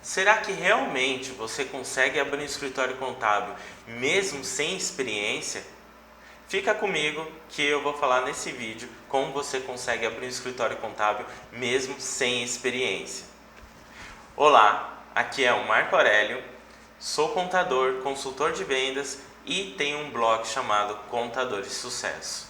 Será que realmente você consegue abrir um escritório contábil mesmo sem experiência? Fica comigo que eu vou falar nesse vídeo como você consegue abrir um escritório contábil mesmo sem experiência. Olá, aqui é o Marco Aurélio, sou contador, consultor de vendas e tenho um blog chamado Contadores de Sucesso.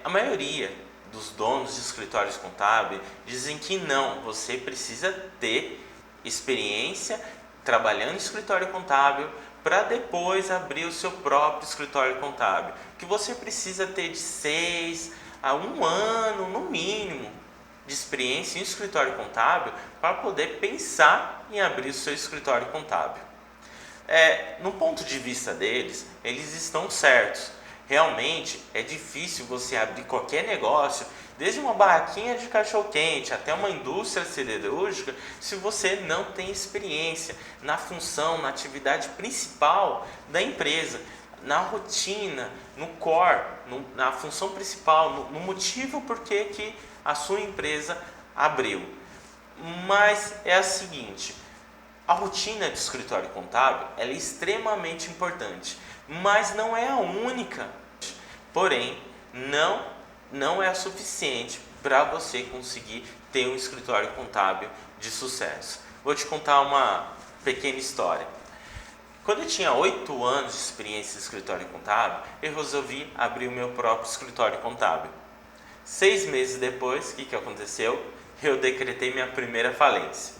A maioria dos donos de escritórios contábeis dizem que não, você precisa ter experiência trabalhando em escritório contábil para depois abrir o seu próprio escritório contábil, que você precisa ter de 6 a 1 ano no mínimo de experiência em escritório contábil para poder pensar em abrir o seu escritório contábil. No ponto de vista deles, eles estão certos. Realmente é difícil você abrir qualquer negócio, desde uma barraquinha de cachorro-quente até uma indústria siderúrgica, se você não tem experiência na função, na atividade principal da empresa, na rotina, no core, na função principal, no motivo por que a sua empresa abriu. Mas é a seguinte: a rotina de escritório contábil ela é extremamente importante, mas não é a única. Porém, não é suficiente para você conseguir ter um escritório contábil de sucesso. Vou te contar uma pequena história. Quando eu tinha 8 anos de experiência em escritório contábil, eu resolvi abrir o meu próprio escritório contábil. 6 meses depois, o que aconteceu? Eu decretei minha primeira falência.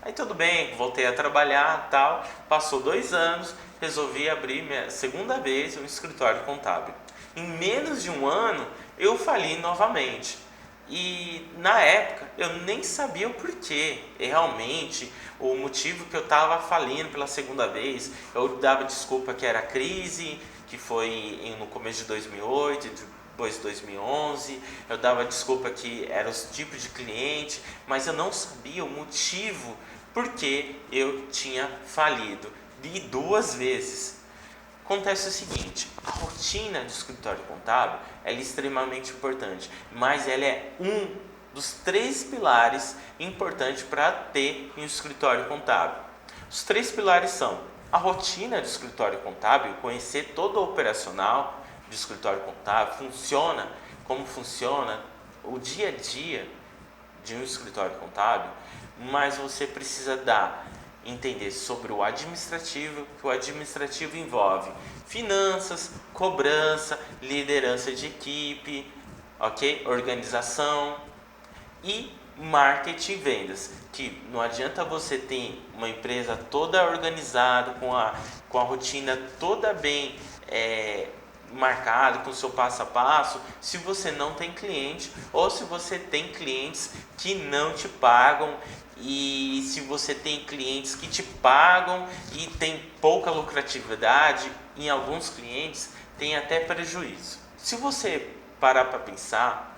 Aí tudo bem, voltei a trabalhar, tal, passou 2 anos, resolvi abrir minha segunda vez um escritório contábil. Em menos de 1 ano, eu fali novamente. E na época, eu nem sabia o porquê, realmente, o motivo que eu estava falindo pela segunda vez. Eu dava desculpa que era crise, que foi no começo de 2008, depois de 2011, eu dava desculpa que era os tipos de cliente, mas eu não sabia o motivo porque eu tinha falido de 2 vezes. Acontece o seguinte: a rotina do escritório contábil é extremamente importante, mas ela é um dos 3 pilares importantes para ter um escritório contábil. Os 3 pilares são a rotina do escritório contábil, conhecer todo o operacional do escritório contábil, como funciona o dia a dia de um escritório contábil, mas você precisa entender sobre o administrativo, que o administrativo envolve finanças, cobrança, liderança de equipe, organização e marketing e vendas, que não adianta você ter uma empresa toda organizada, com a rotina toda bem marcado com o seu passo a passo, se você não tem cliente, ou se você tem clientes que não te pagam, e se você tem clientes que te pagam e tem pouca lucratividade, em alguns clientes tem até prejuízo. Se você parar para pensar,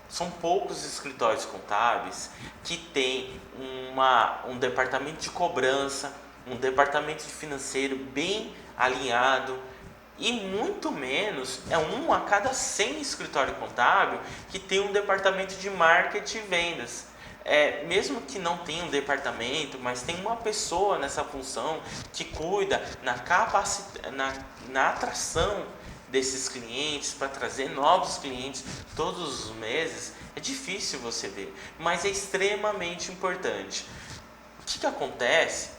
são poucos escritórios contábeis que têm um departamento de cobrança, um departamento de financeiro bem alinhado, e muito menos, 1 a cada 100 escritório contábil que tem um departamento de marketing e vendas. Mesmo que não tenha um departamento, mas tem uma pessoa nessa função que cuida na atração desses clientes, para trazer novos clientes todos os meses, é difícil você ver, mas é extremamente importante. O que acontece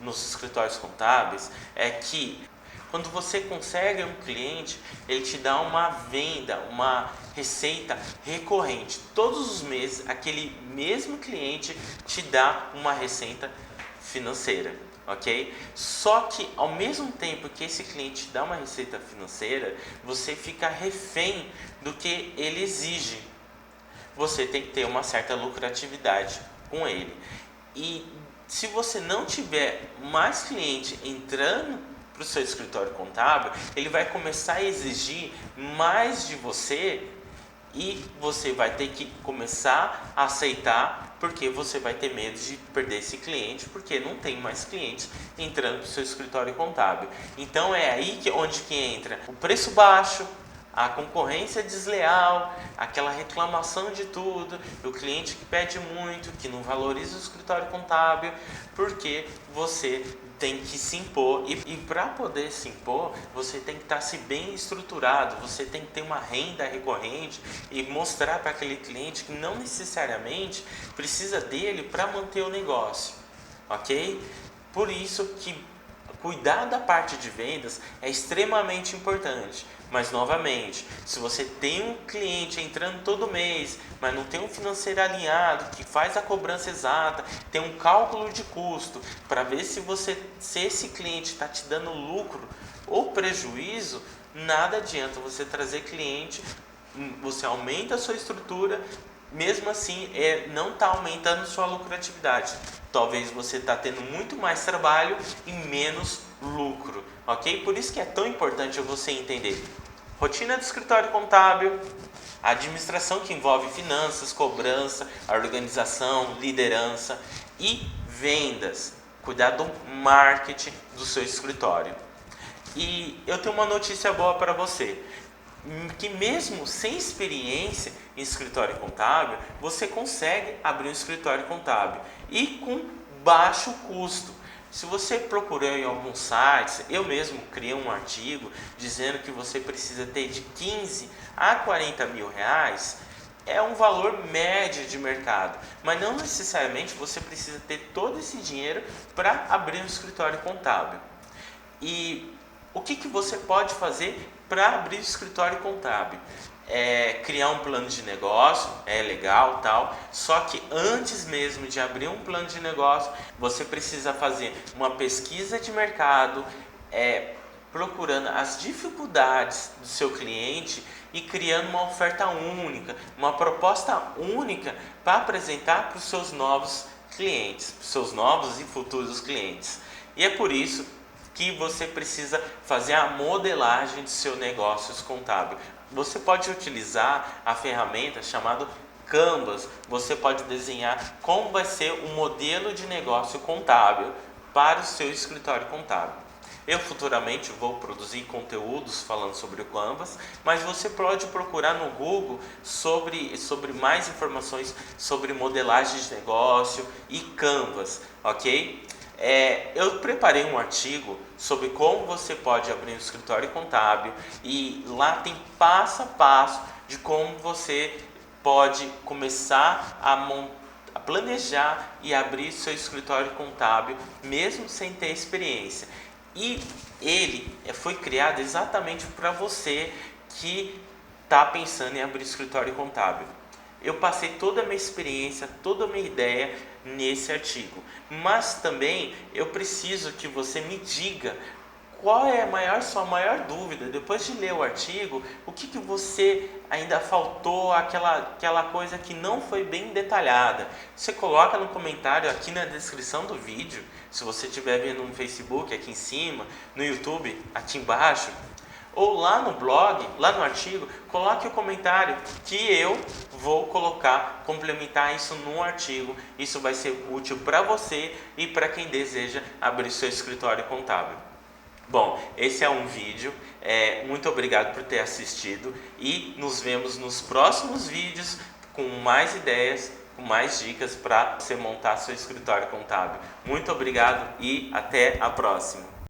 nos escritórios contábeis é que quando você consegue um cliente, ele te dá uma venda, uma receita recorrente. Todos os meses, aquele mesmo cliente te dá uma receita financeira, ok? Só que ao mesmo tempo que esse cliente te dá uma receita financeira, você fica refém do que ele exige. Você tem que ter uma certa lucratividade com ele. E se você não tiver mais cliente entrando para o seu escritório contábil, ele vai começar a exigir mais de você e você vai ter que começar a aceitar, porque você vai ter medo de perder esse cliente, porque não tem mais clientes entrando para o seu escritório contábil. Então é aí onde que entra o preço baixo, a concorrência desleal, aquela reclamação de tudo, o cliente que pede muito, que não valoriza o escritório contábil, porque você tem que se impor, e para poder se impor, você tem que estar bem estruturado, você tem que ter uma renda recorrente e mostrar para aquele cliente que não necessariamente precisa dele para manter o negócio, ok? Por isso que cuidar da parte de vendas é extremamente importante. Mas novamente, se você tem um cliente entrando todo mês, mas não tem um financeiro alinhado, que faz a cobrança exata, tem um cálculo de custo para ver se esse cliente está te dando lucro ou prejuízo, nada adianta você trazer cliente, você aumenta a sua estrutura, mesmo assim não está aumentando sua lucratividade. Talvez você está tendo muito mais trabalho e menos lucro, ok? Por isso que é tão importante você entender rotina do escritório contábil, a administração que envolve finanças, cobrança, a organização, liderança e vendas. Cuidar do marketing do seu escritório. E eu tenho uma notícia boa para você, que mesmo sem experiência em escritório contábil, você consegue abrir um escritório contábil e com baixo custo. Se você procurou em alguns sites, eu mesmo criei um artigo dizendo que você precisa ter de 15 a 40 mil reais, é um valor médio de mercado, mas não necessariamente você precisa ter todo esse dinheiro para abrir um escritório contábil. E o que você pode fazer para abrir o escritório contábil? Criar um plano de negócio, é legal, tal, só que antes mesmo de abrir um plano de negócio, você precisa fazer uma pesquisa de mercado, procurando as dificuldades do seu cliente e criando uma oferta única, uma proposta única para apresentar para os seus novos clientes, para os seus novos e futuros clientes. E é por isso que você precisa fazer a modelagem de seu negócio contábil. Você pode utilizar a ferramenta chamada Canvas. Você pode desenhar como vai ser o modelo de negócio contábil para o seu escritório contábil. Eu futuramente vou produzir conteúdos falando sobre o Canvas, mas você pode procurar no Google sobre mais informações sobre modelagem de negócio e Canvas, ok? Eu preparei um artigo sobre como você pode abrir um escritório contábil e lá tem passo a passo de como você pode começar a planejar e abrir seu escritório contábil mesmo sem ter experiência. E ele foi criado exatamente para você que está pensando em abrir escritório contábil. Eu passei toda a minha experiência, toda a minha ideia nesse artigo, mas também eu preciso que você me diga qual é sua maior dúvida. Depois de ler o artigo, o que você ainda faltou, aquela coisa que não foi bem detalhada. Você coloca no comentário aqui na descrição do vídeo, se você estiver vendo no Facebook aqui em cima, no YouTube aqui embaixo, ou lá no blog, lá no artigo, coloque o comentário que eu vou complementar isso no artigo. Isso vai ser útil para você e para quem deseja abrir seu escritório contábil. Bom, esse é um vídeo, muito obrigado por ter assistido e nos vemos nos próximos vídeos com mais ideias, com mais dicas para você montar seu escritório contábil. Muito obrigado e até a próxima!